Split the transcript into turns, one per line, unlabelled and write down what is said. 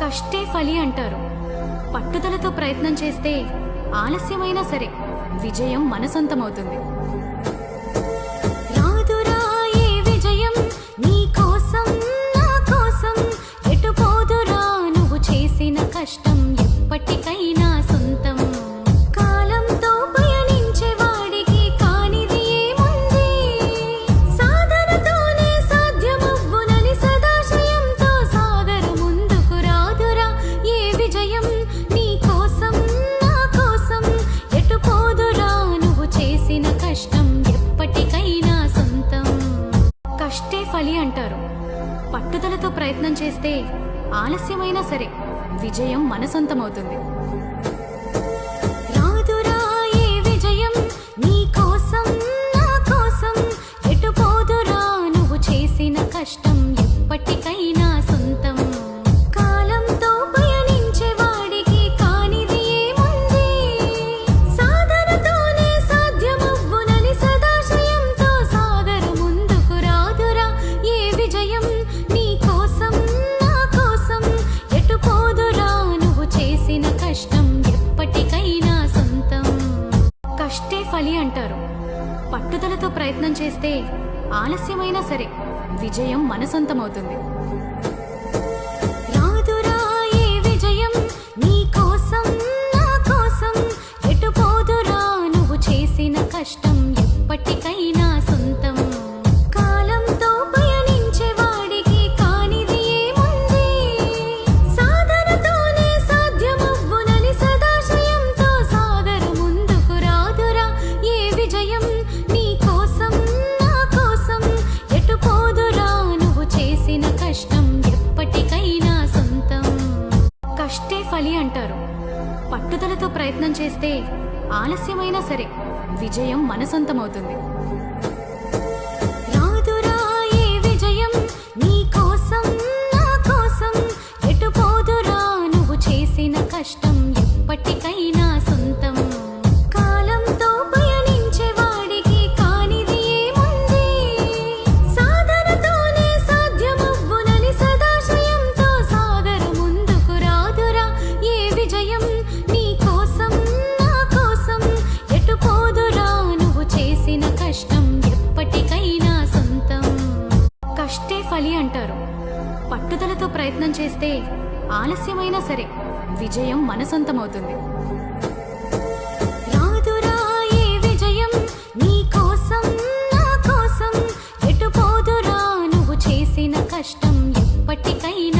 కష్టే ఫలి అంటారు. పట్టుదలతో ప్రయత్నం చేస్తే ఆలస్యమైనా సరే విజయం మన సొంతమవుతుంది. రాదురా ఏ విజయం నీ కోసం నా కోసం, ఎటు పోదురా నువ్వు చేసిన కష్టం ఎప్పటికైనా సొంతం. కాలంతో పయనించే వాడికి కానిది ఏముంది, సాధనతోనే సాధ్యమవ్వునని సదాశయంతో సాగరు ముందుకు. రాదురా ఏ విజయం నీ కోసం నా కోసం, ఎటు పోదురా నువ్వు చేసిన కష్టం ఎప్పటికైనా సొంతం. కష్టే ఫలి అంటారు. పట్టుదలతో ప్రయత్నం చేస్తే ఆలస్యమైనా సరే విజయం మన సొంతమవుతుంది. రాదురా ఏ విజయం నీ కోసం నా కోసం, ఎటు పోదురా నువ్వు చేసిన కష్టం ఎప్పటికైనా సొంతం. కాలంతో పయనించే వాడికి కానిది ఏముంది, సాధనతోనే సాధ్యమవ్వునని సదాశయంతో సాగరు ముందుకు. రాదురా ఏ విజయం నీ కోసం నా కోసం, ఎటు పోదురా నువ్వు చేసిన కష్టం ఎప్పటికైనా సొంతం. కష్టే ఫలి అంటారు. పట్టుదలతో ప్రయత్నం చేస్తే ఆలస్యమైనా సరే విజయం మన సొంతమవుతుంది. రాదురా ఏ విజయం నీ కోసం నా కోసం, ఎటు పోదురా నువ్వు చేసిన కష్టం ఎప్పటికైనా సొంతం. కాలంతో పయనించే వాడికి కానిది ఏముంది, సాధనతోనే సాధ్యమవ్వునని సదాశయంతో సాగరు ముందుకు. రాదురా ఏ విజయం నీ కోసం నా కోసం, ఎటు పోదురా నువ్వు చేసిన కష్టం ఎప్పటికైనా సొంతం. కష్టే ఫలి అంటారు. పట్టుదలతో ప్రయత్నం చేస్తే ఆలస్యమైనా సరే విజయం మన సొంతమవుతుంది. రాదురా ఏ విజయం నీ కోసం నా కోసం, ఎటు పోదురా నువ్వు చేసిన కష్టం ఎప్పటికైనా సొంతం. కాలంతో పయనించే వాడికి కానిది ఏముంది, సాధనతోనే సాధ్యమవ్వునని సదాశయంతో సాగరు ముందుకు. రాదురా ఏ విజయం నీ కోసం నా కోసం, ఎటు పోదురా నువ్వు చేసిన కష్టం ఎప్పటికైనా సొంతం. కష్టే ఫలి అంటారు. పట్టుదలతో ప్రయత్నం చేస్తే ఆలస్యమైనా సరే విజయం మన సొంతమవుతుంది. రాదురా ఏ విజయం నీ కోసం నా కోసం, ఎటు పోదురా నువ్వు చేసిన కష్టం ఎప్పటికైనా